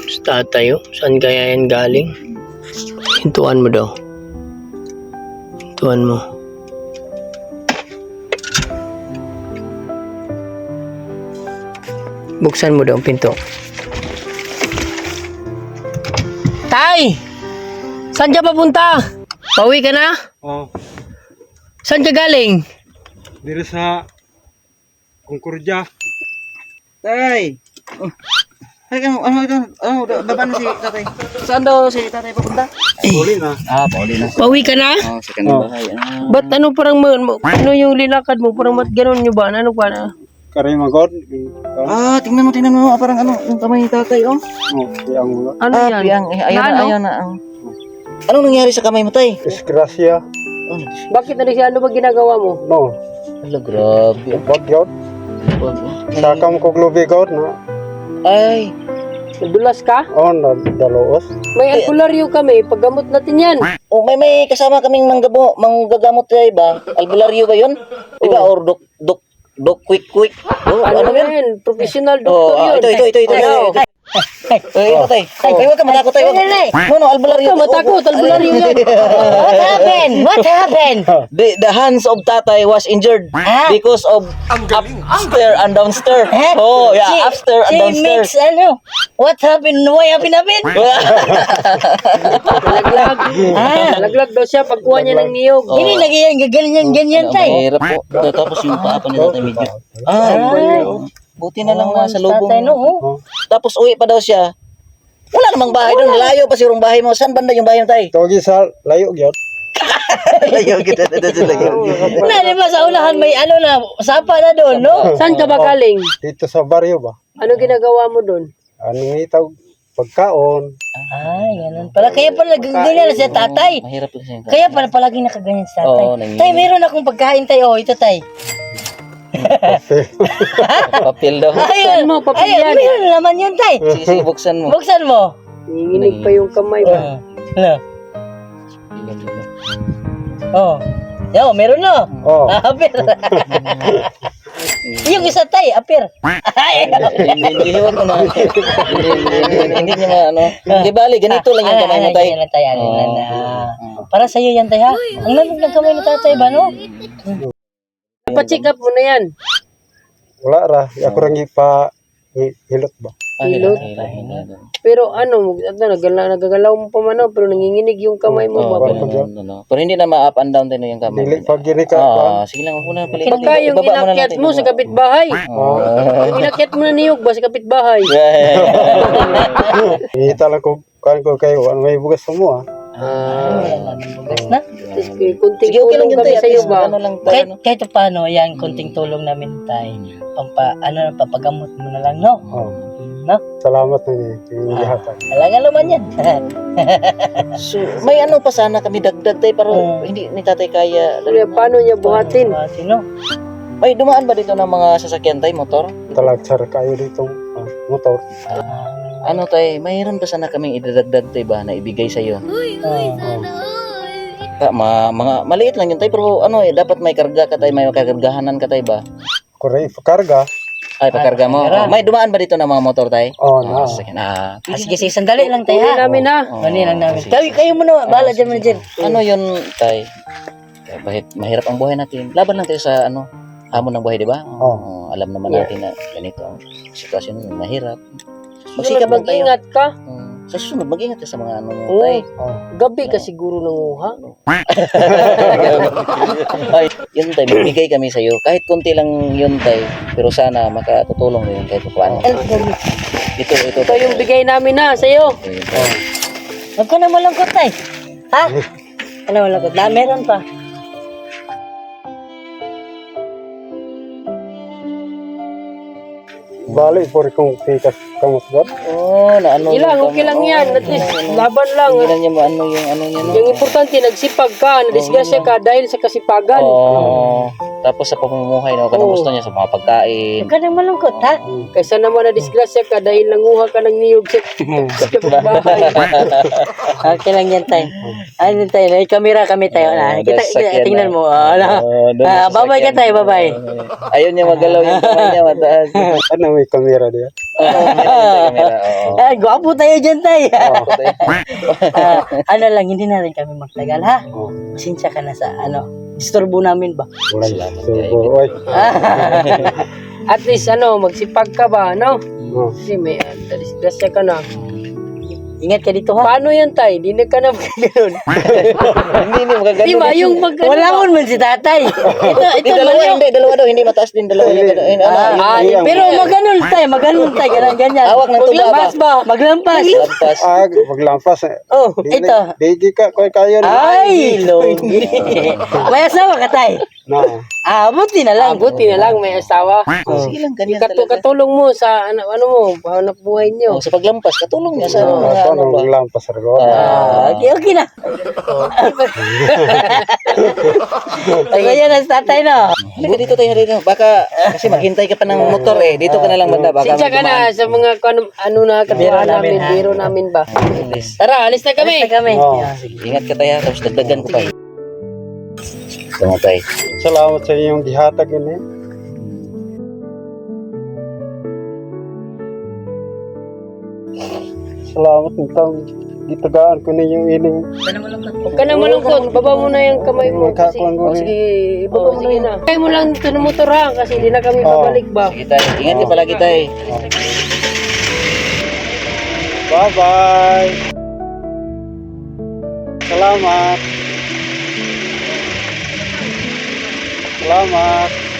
Sa tatay, oh. Saan kaya yan galing? Hintuan mo daw. Hintuan mo. Buksan mo daw ang pinto. Tay! Saan ka papunta? Pauwi ka na? Oh, Saan ka galing? dito sa Concordia. Tay! Oh. Ay, daban si tatay. Saan daw si tatay papunta? Huli na. Pauli na. Pauwi ka na? Sa kanyang bahay. Ba't ano parang ano yung linakad mo? Parang mat ganun nyo ba? Ano ba na? Karimagod. Tingnan mo. Parang yung kamay ni tatay, oh. Yang mula. Ano yan? Ayaw na. Anong nangyari sa kamay mo, tay? Disgrasya. Bakit na siya? Ano ba ginagawa mo? No. Ala, grabe. Wag yun. Sakam ko glubigod na. Ay, Nadulas ka? Na daloos. May albularyo kami. Paggamot natin yan. may kasama kaming manggagamot tayo ba? Albularyo ba yun? Diba? Or dok quick. Ano yan? Professional doctor yun. Ito. Ito, tay. Ay, wag ka matakot, tay. No, albularyo. Huwag ka matakot. Albularyo yan. What happened? The hands of tatay was injured because of upstairs and downstairs. Oh, yeah, upstairs and downstairs. What happened? Why happened? Nalaglag. Nalaglag daw siya pagkuha niya ng niyog. Hindi nagyan ganyan tay. Mahirap po. Tapos yung paa pa ni tatay medyo. Buti na lang nasa lubong. Tatay no. Tapos uwi pa daw siya. Wala namang bahay doon. Layo pa sigurong bahay mo. Saan banda yung bahay mo, tay? Togi sa layo yun. Layo kita na sa layo. Na di ba sa unahan may ano na sapa na doon, no? Saan ka ba galing? Dito sa baryo ba? Ano ginagawa mo doon? Ano itaw pagkaon. Ay, ganun pala. Kaya pala nagaganyan na siya tatay. Mahirap lang siya. Kaya pala palagi nakaganyan si tatay. Oo, nangyayari. Tay, meron akong pagkain tayo. Oh, ito tay. Papel daw. Saan mo? Papel yan. Meron naman yun tay. Sige, buksan mo. Buksan mo. Nanginginig pa yung kamay ba? Hello. Oh. Yo, meron no. Oh. Apir. Yung isa tay, apir. Hindi hiwag ko na. Hindi niya ano. Di bali, ganito lang yung kamay mo, tay. Para sa'yo yan tay ha. Ang lamig ng kamay ni tatay ba no? Pa-check up mo na yan. Wala ra. Ako rang hilot ba? Hilot. Pero ano, nagagalaw mo pa man pero nanginginig yung kamay mo. Pero hindi na ma-up and down din yung kamay. Dili pag gini ka. Sige lang, una pala. Pagka yung inakyat mo sa kapitbahay. Yung inakyat mo na niyog ba sa kapitbahay? Hihita lang ko kayo. Ano may bugas mo Na? Kunting Sige, okay lang tulong yun kami tayo. sa'yo ba? Ano lang tayo. Kahit paano, yan, konting tulong namin tayo. Papagamot mo na lang, no? No? Salamat na yung gihatan. Talaga naman yan. So, may ano pa sana kami dagdag tayo pero hindi ni tatay kaya. Paano niya buhatin? Sino? May dumaan ba dito ng mga sasakyan tayo, motor? Talagsar kayo dito motor. Ano tayo, mayroon pa sana kaming idadagdag tayo ba na ibigay sa iyo? Mga maliit lang yun tayo pero ano dapat may karga ka tayo, may kakargahanan ka tayo ba? Kuray, karga. Ay, pakarga mo. May dumaan ba dito ng mga motor tayo? Na. Sige, sandali lang tayo ha. Namin ha. Mali lang namin. Kayo muna, bahala dyan mo dyan. Ano yun tayo? Mahirap ang buhay natin. Laban lang tayo sa hamon ng buhay, di ba? Alam naman natin na ganito ang sitwasyon ng mahirap. Magsikap lang tayo. Mag-ingat ka. Sa susunod, mag-ingat ka sa mga Oo. Gabi ka siguro nanguha. Ay, yun tayo, magbigay kami sa iyo. Kahit konti lang yun tayo, pero sana makatutulong din kahit paano. Ito. Ito yung bigay namin ha sa'yo. Huwag ka na malungkot tay. Ha? Ano malungkot? Meron pa. Bali, por kung tikas kamusgat. Na ano. Ilang, okay lang yan. At least, laban lang. Hindi lang niya maano yung ano niya. Yung importante, nagsipag ka, nadisgrasya ka dahil sa kasipagan. Tapos sa pamumuhay, no, kanang Oo. gusto niya sa mga pagkain. Huwag ka nang malungkot, ha? Kaysa naman na disgrasya ka dahil nanguha ka ng niyog sa bahay. Okay lang yan, tay. Ano tayo? May camera kami tayo. Doon sa sakyan, Tingnan mo. doon sa Babay ka sakyan. tayo, babay. Ayaw niya magalaw yung kamay niya, mataas. Ano, may kamera diya? Kamera, oo. Ay, gwapo tayo dyan, tay. Oh. Ano lang, hindi na rin kami magtagal, ha? Oh. Pasensya ka na sa, disturbo namin ba? Wala. Salamat, Subo, oy. At least magsipag ka ba, no? Oh. Kasi may disgrasya ka na. Ingat ka dito, ha? Paano yan, tay? Di na ka na ganun. Hindi magagano. Di ba, yung mag Wala ko man si tatay. Ito Dalawa, naman yung... dalawa daw, hindi mataas din dalawa. Pero maganon tayo, ganyan. Hawak ng tuba ba? Maglampas ba? Maglampas. Lampas. Maglampas. Oh, Di- ito. Digi ka, kayo na. Ay, logi. May asawa ka, tay. Na. Buti na lang. buti na lang may asawa. Sige lang, ganyan talaga. Katulong mo sa ano mo, hanap buhay niyo. Sa paglampas, katulong niya sa mga Paano ba? maglampas rin? Okay na. Ay, ganyan ang tatay, no? Hindi dito tayo dito. Baka kasi maghintay ka pa ng motor eh. Dito ka na lang banda. Baka Sinsya ka na sa mga ano na katuwa namin, biro namin ba? Tara, alis na kami. Basta kami. Oh. Sige. Ingat ka tayo. Tapos dagdagan ko pa. Tama tayo. Salamat sa inyong dihatag ini. Salamat nitong gitagaan ko ninyong ining Huwag ka na malungkot. Baba mo na yung kamay mo. Kasi, Magkakuan ko rin. sige, ibaba mo na yun. Kaya mo lang dito ng motor ha, kasi hindi na kami babalik ba? Sige tayo. Ingat ka palagi tayo. Bye-bye. Salamat. Salamat.